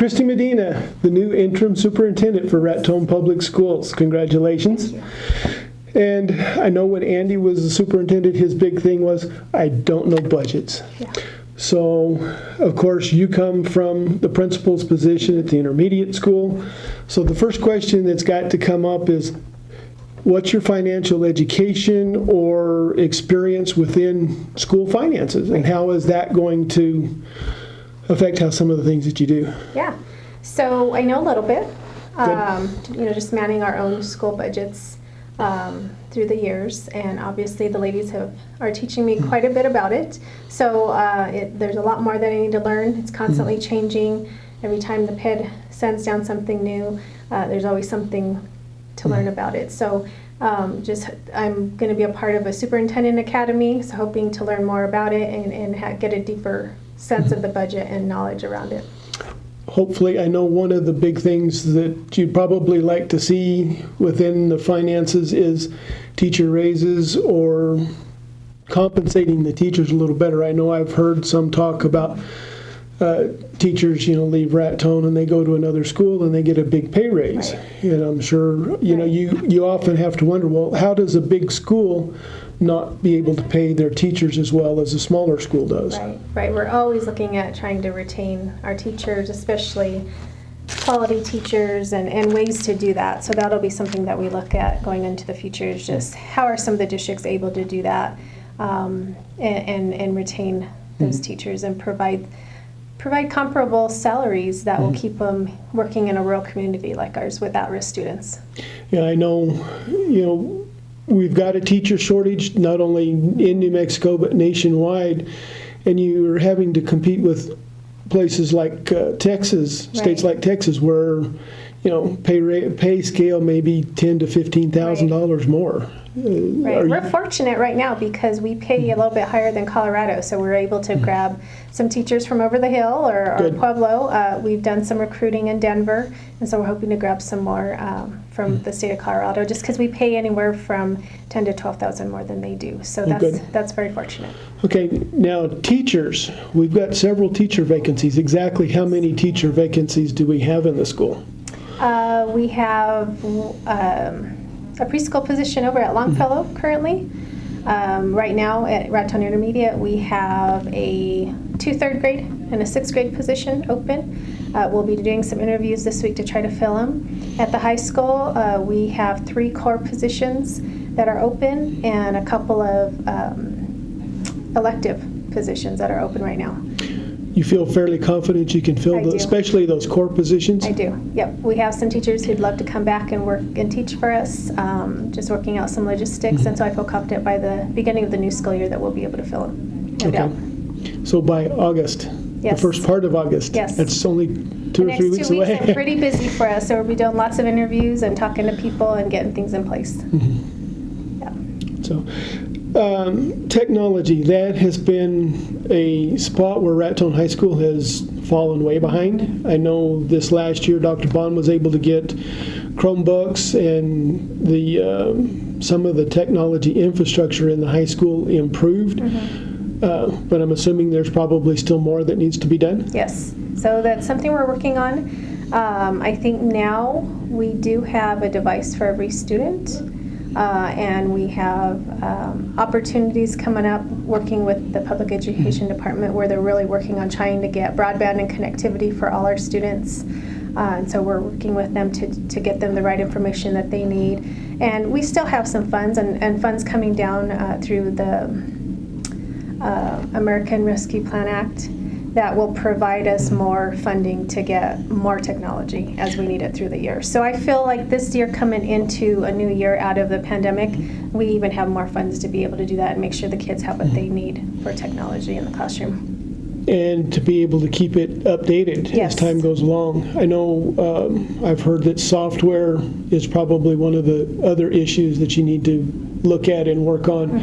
Kristi Medina, the new interim superintendent for Raton Public Schools. Congratulations. Thank you. And I know when Andy was the superintendent, his big thing was, I don't know budgets. Yeah. So, of course, you come from the principal's position at the intermediate school. So the first question that's got to come up is, what's your financial education or experience within school finances? And how is that going to affect how some of the things that you do? Yeah. So I know a little bit. Just managing our own school budgets through the years, and obviously the ladies are teaching me quite a bit about it. So there's a lot more that I need to learn. It's constantly changing. Every time the PED sends down something new, there's always something to learn about it. So I'm going to be a part of a superintendent academy, so hoping to learn more about it and get a deeper sense of the budget and knowledge around it. Hopefully, I know one of the big things that you'd probably like to see within the finances is teacher raises or compensating the teachers a little better. I know I've heard some talk about teachers, leave Raton and they go to another school and they get a big pay raise. Right. And I'm sure, you often have to wonder, well, how does a big school not be able to pay their teachers as well as a smaller school does? Right. We're always looking at trying to retain our teachers, especially quality teachers, and ways to do that. So that'll be something that we look at going into the future, is just how are some of the districts able to do that and retain those teachers and provide comparable salaries that will keep them working in a rural community like ours with at-risk students. Yeah, I know, we've got a teacher shortage not only in New Mexico but nationwide, and you're having to compete with places like Texas, states like Texas, where pay scale maybe $10,000 to $15,000 more. We're fortunate right now because we pay a little bit higher than Colorado, so we're able to grab some teachers from over the hill or Pueblo. We've done some recruiting in Denver, and so we're hoping to grab some more from the state of Colorado, just because we pay anywhere from $10,000 to $12,000 more than they do. So that's very fortunate. Okay, now teachers, we've got several teacher vacancies. Exactly how many teacher vacancies do we have in the school? We have a preschool position over at Longfellow currently. Right now at Raton Intermediate, we have a 2 third grade and a 6th grade position open. We'll be doing some interviews this week to try to fill them. At the high school, we have 3 core positions that are open and a couple of elective positions that are open right now. You feel fairly confident you can fill especially those core positions? I do, yep. We have some teachers who'd love to come back and work and teach for us, just working out some logistics, and so I feel confident by the beginning of the new school year that we'll be able to fill them, no doubt. So by August, the first part of August, that's only 2 or 3 weeks away. The next 2 weeks are pretty busy for us, so we'll be doing lots of interviews and talking to people and getting things in place. So, technology, that has been a spot where Raton High School has fallen way behind. I know this last year Dr. Bond was able to get Chromebooks and some of the technology infrastructure in the high school improved, but I'm assuming there's probably still more that needs to be done? Yes, so that's something we're working on. I think now we do have a device for every student. And we have opportunities coming up working with the public education department where they're really working on trying to get broadband and connectivity for all our students. And so we're working with them to get them the right information that they need. And we still have some funds and funds coming down through the American Rescue Plan Act that will provide us more funding to get more technology as we need it through the year. So I feel like this year coming into a new year out of the pandemic, we even have more funds to be able to do that and make sure the kids have what they need for technology in the classroom. And to be able to keep it updated as time goes along. I know I've heard that software is probably one of the other issues that you need to look at and work on.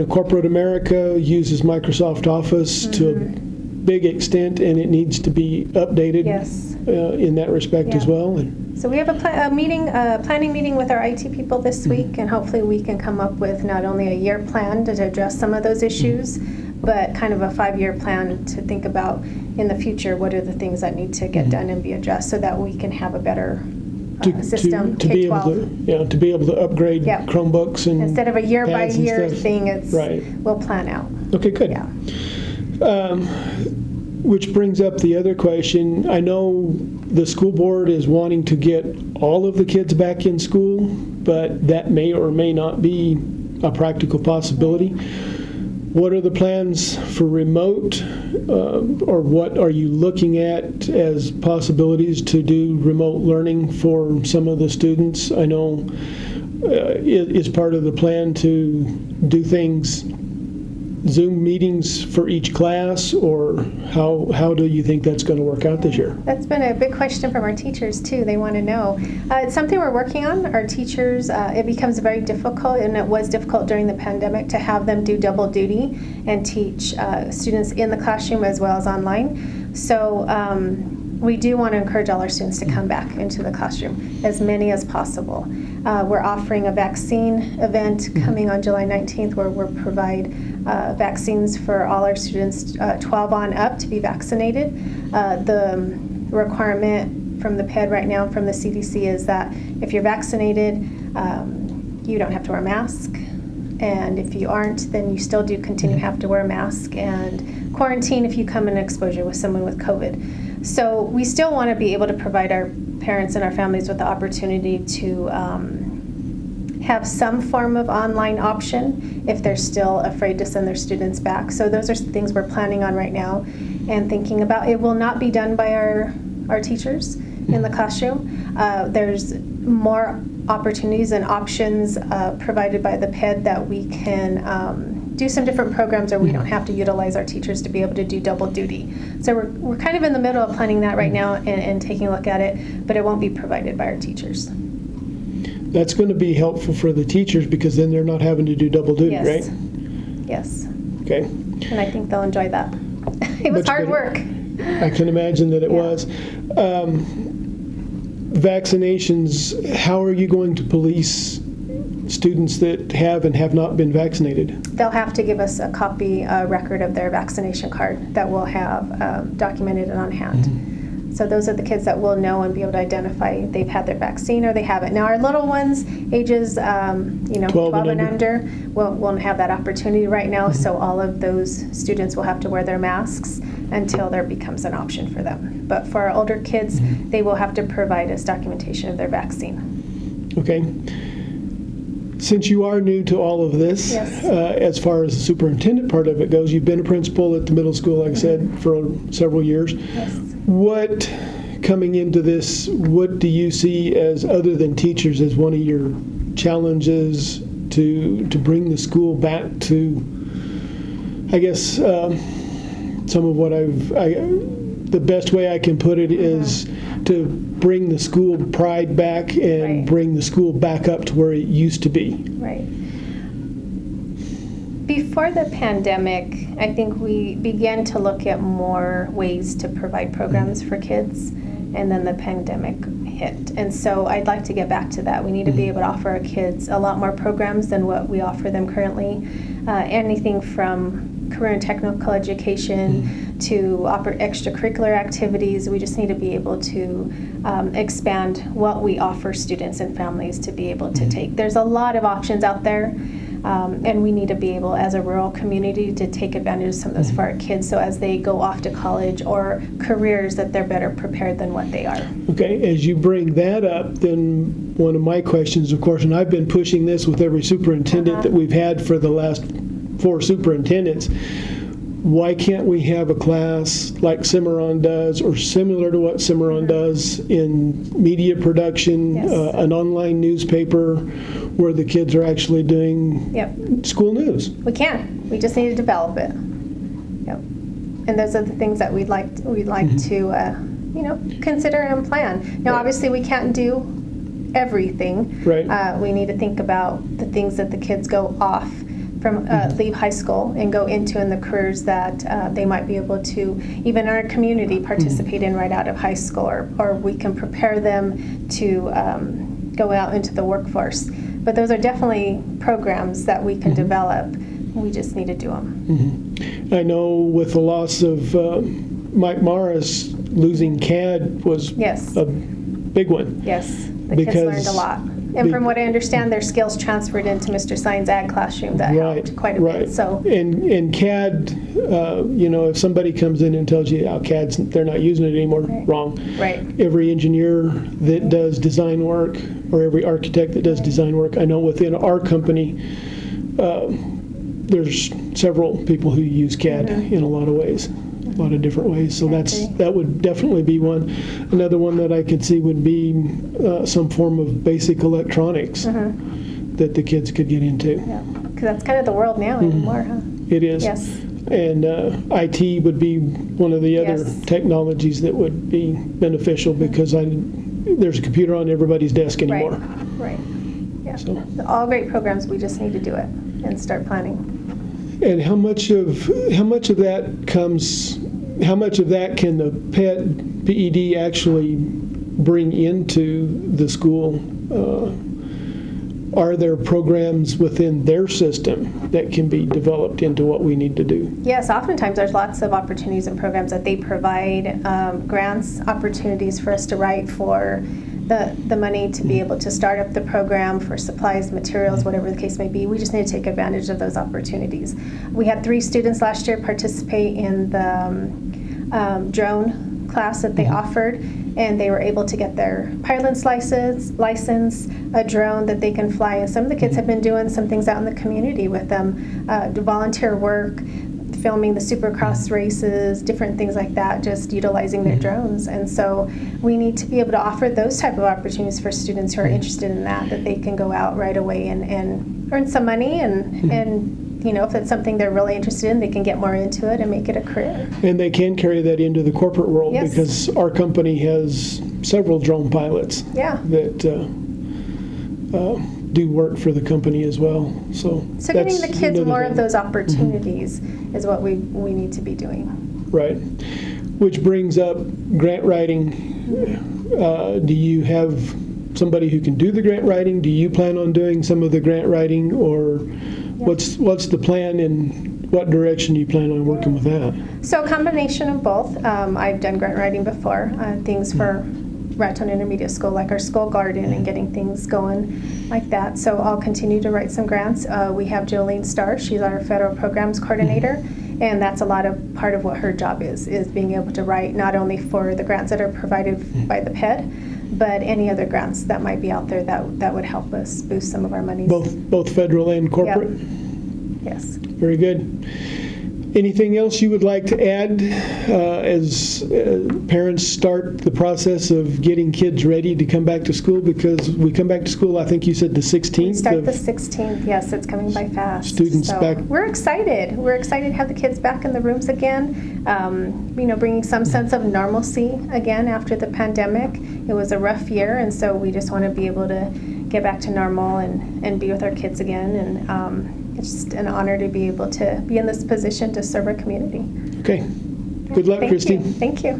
Corporate America uses Microsoft Office to a big extent, and it needs to be updated in that respect as well. So we have a planning meeting with our IT people this week, and hopefully we can come up with not only a year plan to address some of those issues, but kind of a 5-year plan to think about in the future, what are the things that need to get done and be addressed so that we can have a better system, to be able K-12. to, to be able to upgrade Yep. Chromebooks and Instead of a year-by-year pads and stuff. thing, it's Right. we'll plan out. Okay, good. Yeah. Which brings up the other question. I know the school board is wanting to get all of the kids back in school, but that may or may not be a practical possibility. What are the plans for remote, or what are you looking at as possibilities to do remote learning for some of the students? I know is part of the plan to do things, Zoom meetings for each class, or how do you think that's going to work out this year? That's been a big question from our teachers too. They want to know. It's something we're working on. Our teachers, it becomes very difficult, and it was difficult during the pandemic to have them do double duty and teach students in the classroom as well as online. So we do want to encourage all our students to come back into the classroom, as many as possible. We're offering a vaccine event coming on July 19th where we'll provide vaccines for all our students 12 on up to be vaccinated. The requirement from the PED right now, from the CDC, is that if you're vaccinated, you don't have to wear a mask. And if you aren't, then you still do continue to have to wear a mask and quarantine if you come in exposure with someone with COVID. So we still want to be able to provide our parents and our families with the opportunity to have some form of online option if they're still afraid to send their students back. So those are things we're planning on right now and thinking about. It will not be done by our teachers in the classroom. There's more opportunities and options provided by the PED that we can do some different programs, or we don't have to utilize our teachers to be able to do double duty. So we're kind of in the middle of planning that right now and taking a look at it, but it won't be provided by our teachers. That's going to be helpful for the teachers because then they're not having to do double duty, Yes. right? Yes. Okay. And I think they'll enjoy that. It was Much hard better. work. I can imagine that it Yeah. was. Vaccinations, how are you going to police students that have and have not been vaccinated? They'll have to give us a copy, a record of their vaccination card that we'll have documented and on hand. So those are the kids that we'll know and be able to identify they've had their vaccine or they haven't. Now our little ones, ages 12 and under, won't have that opportunity right now. So all of those students will have to wear their masks until there becomes an option for them. But for our older kids, they will have to provide us documentation of their vaccine. Okay. Since you are new to all of this, Yes. As far as the superintendent part of it goes, you've been a principal at the middle school, like I said, for several years. Yes. What, coming into this, what do you see as, other than teachers, as one of your challenges to bring the school back to, I guess, some of what the best way I can put it is to bring the school pride back and Right. bring the school back up to where it used to be. Right. Before the pandemic, I think we began to look at more ways to provide programs for kids, and then the pandemic hit. And so I'd like to get back to that. We need to be able to offer our kids a lot more programs than what we offer them currently. Anything from career and technical education to extracurricular activities. We just need to be able to expand what we offer students and families to be able to take. There's a lot of options out there. And we need to be able, as a rural community, to take advantage of some of those for our kids, so as they go off to college or careers, that they're better prepared than what they are. Okay, as you bring that up, then one of my questions, of course, and I've been pushing this with every superintendent that we've had for the last 4 superintendents, why can't we have a class like Cimarron does, or similar to what Cimarron does in media production, Yes. An online newspaper where the kids are actually doing Yep, school news? we can. We just need to develop it. Yep, and those are the things that we'd like to consider and plan. Now, Right. obviously, we can't do everything. Right. We need to think about the things that the kids go off from leave high school and go into in the careers that they might be able to, even in our community, participate in right out of high school, or we can prepare them to go out into the workforce. But those are definitely programs that we can develop. We just need to do them. I know with the loss of Mike Morris, losing CAD was Yes. a big one. Yes, the kids learned a lot. And from what I understand, their skills transferred into Mr. Sign's ag classroom that helped quite a bit. So And CAD, if somebody comes in and tells you, CAD's, they're not using it anymore, wrong. Right. Every engineer that does design work, or every architect that does design work, I know within our company, there's several people who use CAD in a lot of ways. A lot of different ways, so that would definitely be one. Another one that I could see would be some form of basic electronics that the kids could get into. Yeah, because that's kind of the world now anymore, huh? It is. Yes. And IT would be one of the other technologies that would be beneficial because there's a computer on everybody's desk anymore. Right. Yeah. So. All great programs. We just need to do it and start planning. And how much of that can the PED actually bring into the school? Are there programs within their system that can be developed into what we need to do? Yes, oftentimes there's lots of opportunities and programs that they provide, grants, opportunities for us to write for the money to be able to start up the program, for supplies, materials, whatever the case may be. We just need to take advantage of those opportunities. We had 3 students last year participate in the drone class that they offered, and they were able to get their pilot's license, a drone that they can fly. And some of the kids have been doing some things out in the community with them, volunteer work, filming the supercross races, different things like that, just utilizing their drones. And so we need to be able to offer those type of opportunities for students who are interested in that they can go out right away and earn some money and if that's something they're really interested in, they can get more into it and make it a career. And they can carry that into the corporate world because our company has several drone pilots that do work for the company as well. So giving the kids more of those opportunities is what we need to be doing. Right. Which brings up grant writing. Do you have somebody who can do the grant writing? Do you plan on doing some of the grant writing, or what's the plan and what direction you plan on working with that? So a combination of both. I've done grant writing before, things for Raton Intermediate School, like our school garden and getting things going like that. So I'll continue to write some grants. We have Jolene Starr, she's our federal programs coordinator, and that's a lot of part of what her job is being able to write not only for the grants that are provided by the PED, but any other grants that might be out there that would help us boost some of our monies. Both federal and corporate? Yep. Yes. Very good. Anything else you would like to add as parents start the process of getting kids ready to come back to school? Because we come back to school, I think you said the 16th. We start the 16th, yes, it's coming by fast. Students back. We're excited. We're excited to have the kids back in the rooms again, bringing some sense of normalcy again after the pandemic. It was a rough year, and so we just want to be able to get back to normal and be with our kids again. And it's just an honor to be able to be in this position to serve our community. Okay. Good luck, Kristi. Thank you.